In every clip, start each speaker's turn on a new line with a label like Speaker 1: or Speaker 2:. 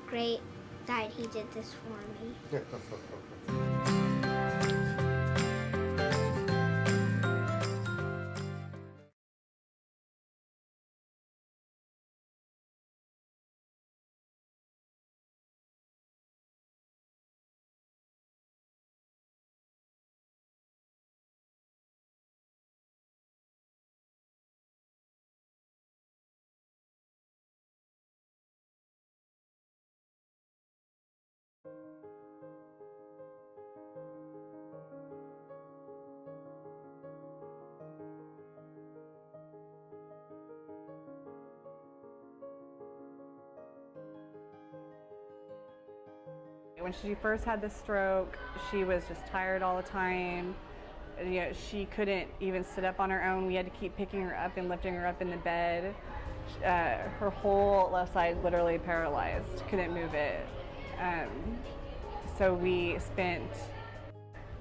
Speaker 1: great that he did this for me.
Speaker 2: When she first had the stroke, she was just tired all the time. You know, she couldn't even sit up on her own. We had to keep picking her up and lifting her up in the bed. Her whole left side literally paralyzed, couldn't move it. So we spent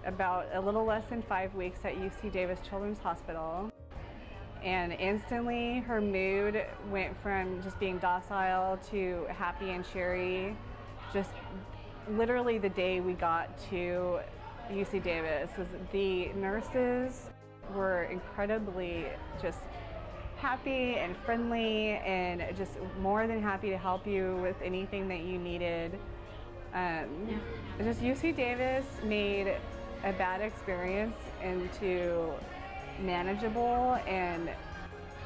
Speaker 2: about a little less than 5 weeks at UC Davis Children's Hospital. And instantly her mood went from just being docile to happy and cheery. Just literally the day we got to UC Davis, the nurses were incredibly just happy and friendly and just more than happy to help you with anything that you needed. Just UC Davis made a bad experience into manageable, and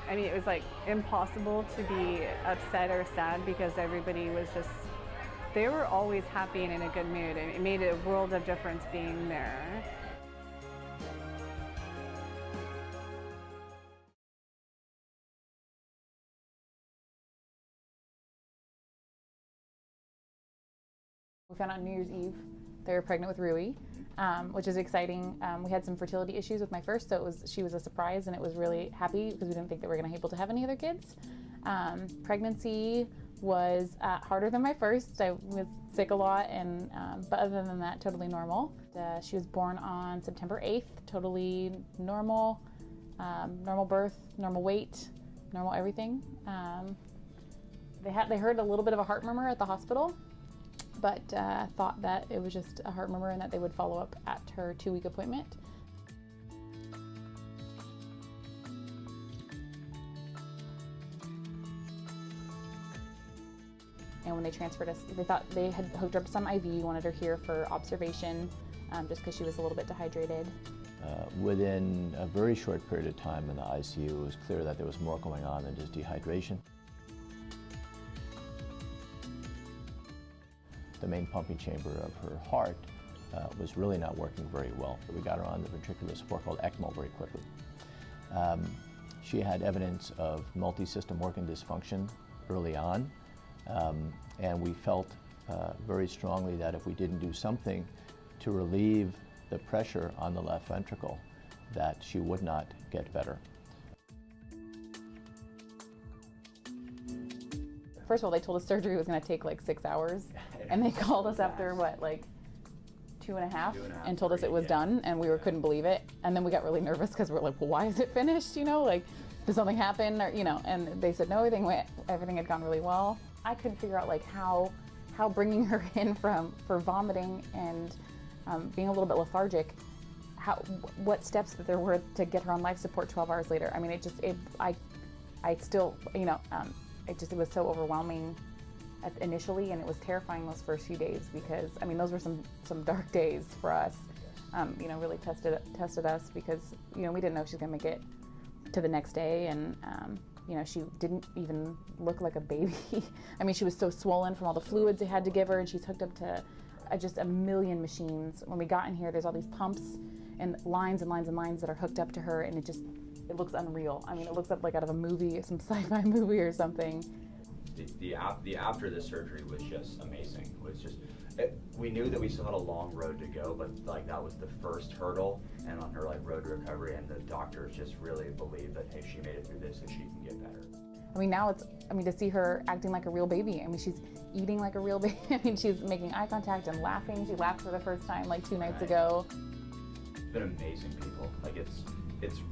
Speaker 2: I mean, it was like impossible to be upset or sad because everybody was just, they were always happy and in a good mood, and it made a world of difference being there.
Speaker 3: We found out on New Year's Eve they were pregnant with Rui, which is exciting. We had some fertility issues with my first, so she was a surprise, and it was really happy because we didn't think that we were going to be able to have any other kids. Pregnancy was harder than my first. I was sick a lot, and but other than that, totally normal. She was born on September 8th, totally normal, normal birth, normal weight, normal everything. They heard a little bit of a heart murmur at the hospital, but thought that it was just a heart murmur and that they would follow up at her 2-week appointment. And when they transferred us, they thought they had hooked her up to some IV, wanted her here for observation, just because she was a little bit dehydrated.
Speaker 4: Within a very short period of time in the ICU, it was clear that there was more going on than just dehydration. The main pumping chamber of her heart was really not working very well. We got her on the ventricular support called ECMO very quickly. She had evidence of multi-system organ dysfunction early on, and we felt very strongly that if we didn't do something to relieve the pressure on the left ventricle, that she would not get better.
Speaker 3: First of all, they told us surgery was going to take like 6 hours, and they called us after what, like 2.5, and told us it was done, and couldn't believe it. And then we got really nervous because we're like, well, why is it finished? You know, like, did something happen? Or, you know, and they said no, everything had gone really well. I couldn't figure out like how bringing her in for vomiting and being a little bit lethargic, what steps that there were to get her on life support 12 hours later. I mean, I still, you know, it was so overwhelming initially, and it was terrifying those first few days because, I mean, those were some dark days for us. You know, really tested us because, you know, we didn't know she was gonna make it to the next day, and you know, she didn't even look like a baby. I mean, she was so swollen from all the fluids they had to give her, and she's hooked up to just a million machines. When we got in here, there's all these pumps and lines and lines and lines that are hooked up to her, and it looks unreal. I mean, it looks like out of a movie, some sci-fi movie or something.
Speaker 5: The after the surgery was just amazing. It was just, we knew that we still had a long road to go, but like that was the first hurdle, and on her like road to recovery, and the doctors just really believed that, hey, she made it through this, so she can get better.
Speaker 3: I mean, now to see her acting like a real baby. I mean, she's eating like a real baby. I mean, she's making eye contact and laughing. She laughed for the first time like 2 nights ago.
Speaker 5: It's been amazing, people. Like it's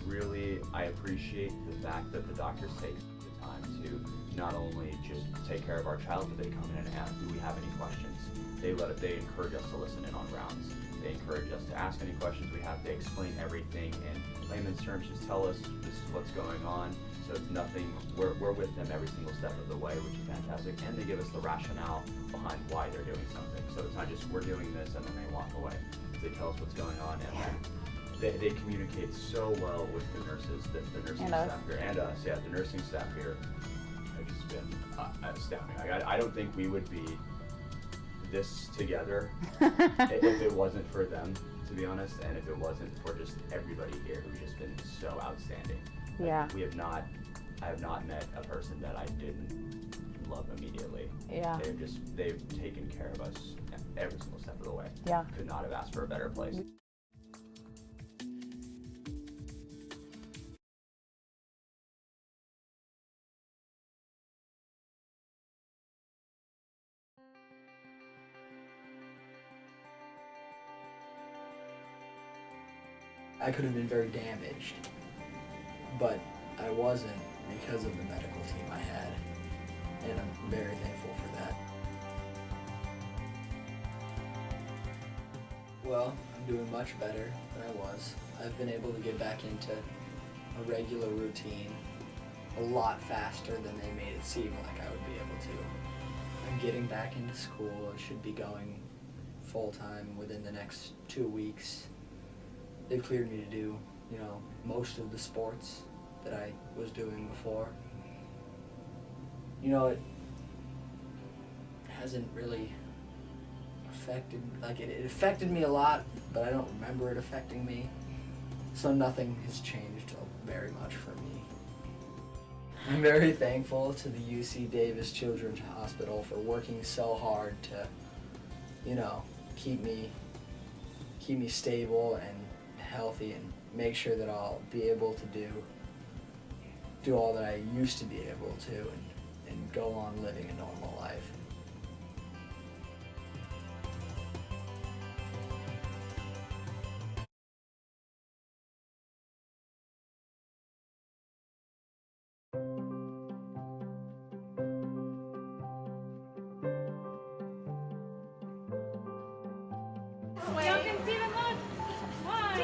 Speaker 5: really, I appreciate the fact that the doctors take the time to not only just take care of our child, but they come in and ask, do we have any questions? They encourage us to listen in on rounds. They encourage us to ask any questions we have. They explain everything in layman's terms, just tell us this is what's going on. So it's nothing, we're with them every single step of the way, which is fantastic. And they give us the rationale behind why they're doing something. So it's not just we're doing this and then they walk away. They tell us what's going on, and then they communicate so well with the nurses, the nursing staff here, and us. Yeah, the nursing staff here have just been astounding. I don't think we would be this together if it wasn't for them, to be honest, and if it wasn't for just everybody here who's just been so outstanding.
Speaker 3: Yeah.
Speaker 5: I have not met a person that I didn't love immediately.
Speaker 3: Yeah.
Speaker 5: They've taken care of us every single step of the way.
Speaker 3: Yeah.
Speaker 5: Could not have asked for a better place.
Speaker 6: I could have been very damaged, but I wasn't because of the medical team I had, and I'm very thankful for that. Well, I'm doing much better than I was. I've been able to get back into a regular routine a lot faster than they made it seem like I would be able to. I'm getting back into school. I should be going full-time within the next 2 weeks. They've cleared me to do, most of the sports that I was doing before. It hasn't really affected, it affected me a lot, but I don't remember it affecting me. So nothing has changed very much for me. I'm very thankful to the UC Davis Children's Hospital for working so hard to, keep me stable and healthy and make sure that I'll be able to do all that I used to be able to and go on living a normal life.
Speaker 2: Y'all can see them on. 1, 2,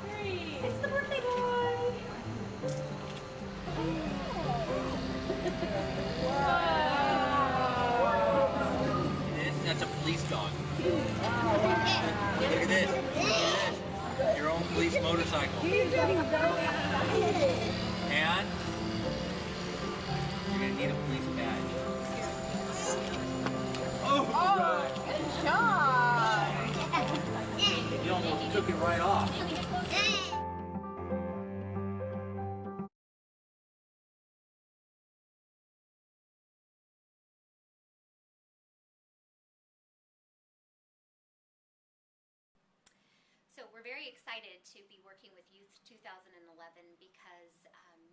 Speaker 2: 3. It's the birthday boy.
Speaker 7: That's a police dog. Look at this. Look at this. Your own police motorcycle. And you're gonna need a police badge. Oh! Good job! You almost took it right off.
Speaker 8: So we're very excited to be working with Youth 2011 because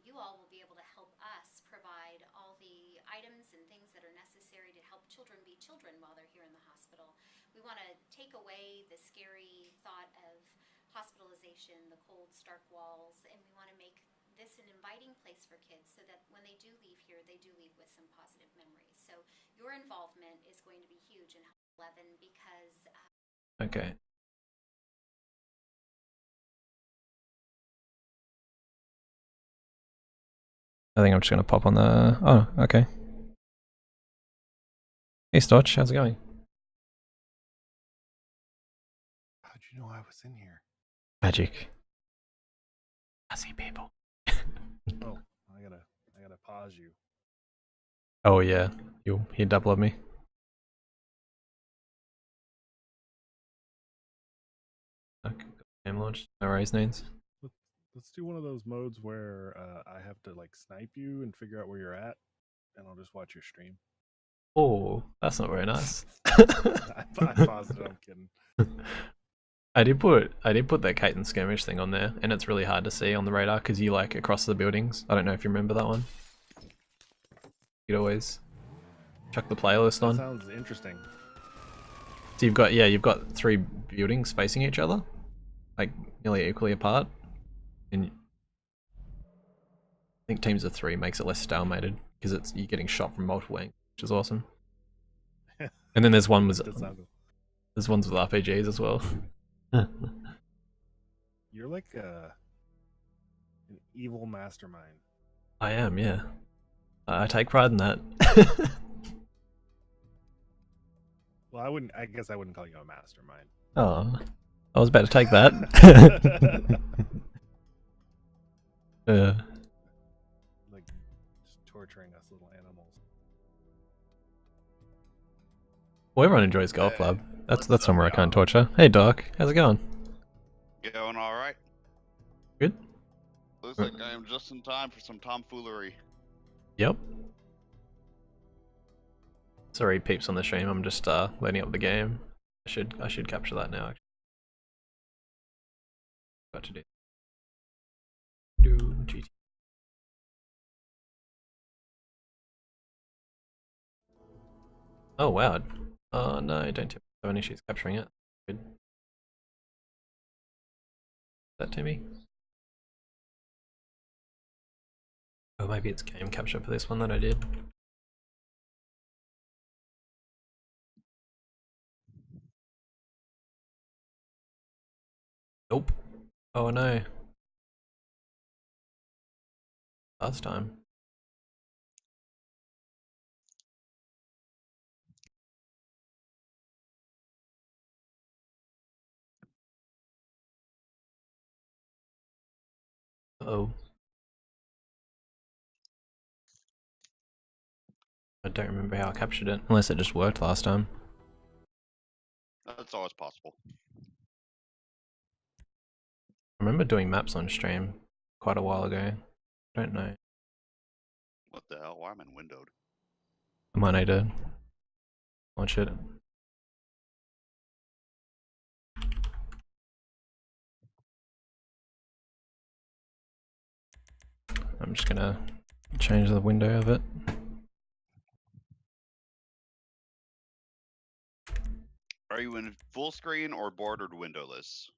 Speaker 8: you all will be able to help us provide all the items and things that are necessary to help children be children while they're here in the hospital. We want to take away the scary thought of hospitalization, the cold, stark walls, and we want to make this an inviting place for kids so that when they do leave here, they do leave with some positive memories. So your involvement is going to be huge in 11 because...
Speaker 9: Okay. I think I'm just going to pop on the... Oh, okay. Hey, Stotch, how's it going?
Speaker 10: How'd you know I was in here?
Speaker 9: Magic. I see people.
Speaker 10: Oh, I gotta pause you.
Speaker 9: Oh, yeah. He double up me. Okay, game launched. No worries, names.
Speaker 10: Let's do one of those modes where I have to like snipe you and figure out where you're at, and I'll just watch your stream.
Speaker 9: Oh, that's not very nice.
Speaker 10: I paused it. I'm kidding.
Speaker 9: I did put that kite and skirmish thing on there, and it's really hard to see on the radar because you like across the buildings. I don't know if you remember that one. You'd always chuck the playlist on.
Speaker 10: That sounds interesting.
Speaker 9: So you've got 3 buildings facing each other, like nearly equally apart. And think teams of 3 makes it less stalemated because it's you're getting shot from multiple angles, which is awesome. And then there's ones with RPGs as well.
Speaker 10: You're like an evil mastermind.
Speaker 9: I am, yeah. I take pride in that.
Speaker 10: Well, I guess I wouldn't call you a mastermind.
Speaker 9: Oh, I was about to take that.
Speaker 10: Like just torturing us little animals.
Speaker 9: Well, everyone enjoys Golf Lab. That's somewhere I can't torture. Hey Doc, how's it going?
Speaker 11: Going alright.
Speaker 9: Good?
Speaker 11: Looks like I am just in time for some tomfoolery.
Speaker 9: Yep. Sorry peeps on the stream, I'm just loading up the game. I should capture that now actually. Got to do GT. Oh wow. Oh no, don't have any issues capturing it. Good. Is that Timmy? Oh, maybe it's game capture for this one that I did. Nope. Oh no. Last time. Uh-oh. I don't remember how I captured it, unless it just worked last time.
Speaker 11: That's always possible.
Speaker 9: I remember doing maps on stream quite a while ago. I don't know.
Speaker 11: What the hell? Why am I windowed?
Speaker 9: I might need to launch it. I'm just gonna change the window of it.
Speaker 11: Are you in full screen or bordered windowless?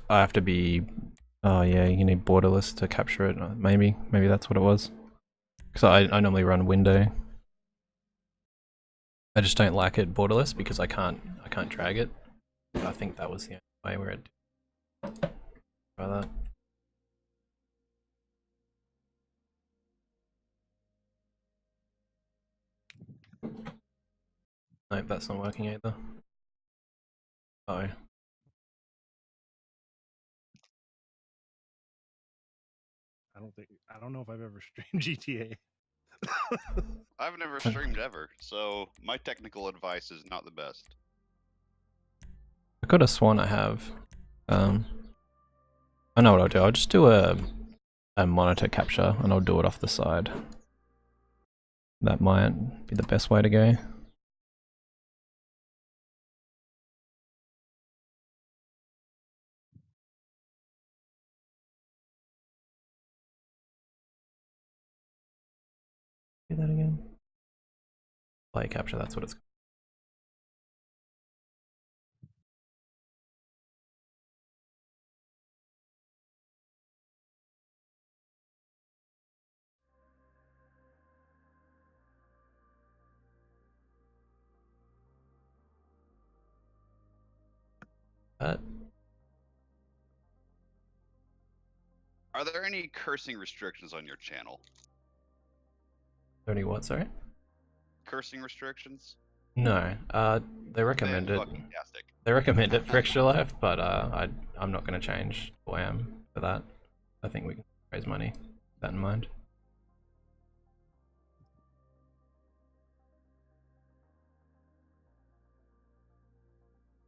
Speaker 9: I have to be. Oh yeah, you need borderless to capture it. Maybe that's what it was. Because I normally run window. I just don't like it borderless because I can't drag it. But I think that was the only way where it. Try that. Nope, that's not working either. Oh.
Speaker 10: I don't know if I've ever streamed GTA.
Speaker 11: I've never streamed ever, so my technical advice is not the best.
Speaker 9: I could have sworn I have. I know what I'll do. I'll just do a monitor capture and I'll do it off the side. That might be the best way to go. Do that again. Play capture, that's what it's called.
Speaker 11: Are there any cursing restrictions on your channel?
Speaker 9: 30 what, sorry?
Speaker 11: Cursing restrictions?
Speaker 9: No, they recommend it.
Speaker 11: Fucking-tastic.
Speaker 9: They recommend it for Extra Life, but I'm not going to change who I am for that. I think we can raise money with that in mind.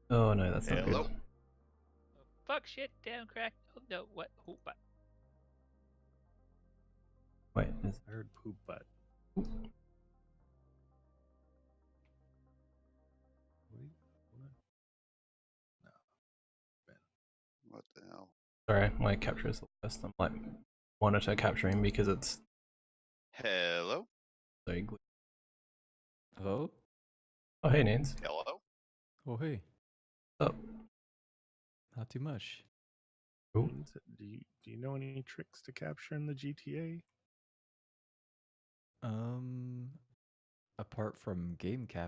Speaker 9: Oh no, that's not
Speaker 11: Hello?
Speaker 9: good.
Speaker 12: Fuck shit, down crack. Oh, no, what? Who, what?
Speaker 9: Wait,
Speaker 10: I heard poop butt.
Speaker 11: What the hell?
Speaker 9: sorry, my capture is the worst. I'm like monitor capturing because it's
Speaker 11: Hello?
Speaker 9: so glitchy.
Speaker 13: Hello?
Speaker 9: Oh hey Nance.
Speaker 11: Hello?
Speaker 13: Oh hey.
Speaker 9: What's up?
Speaker 13: Not too much.
Speaker 9: Cool.
Speaker 10: Do you know any tricks to capture in the GTA?
Speaker 13: Apart from game cap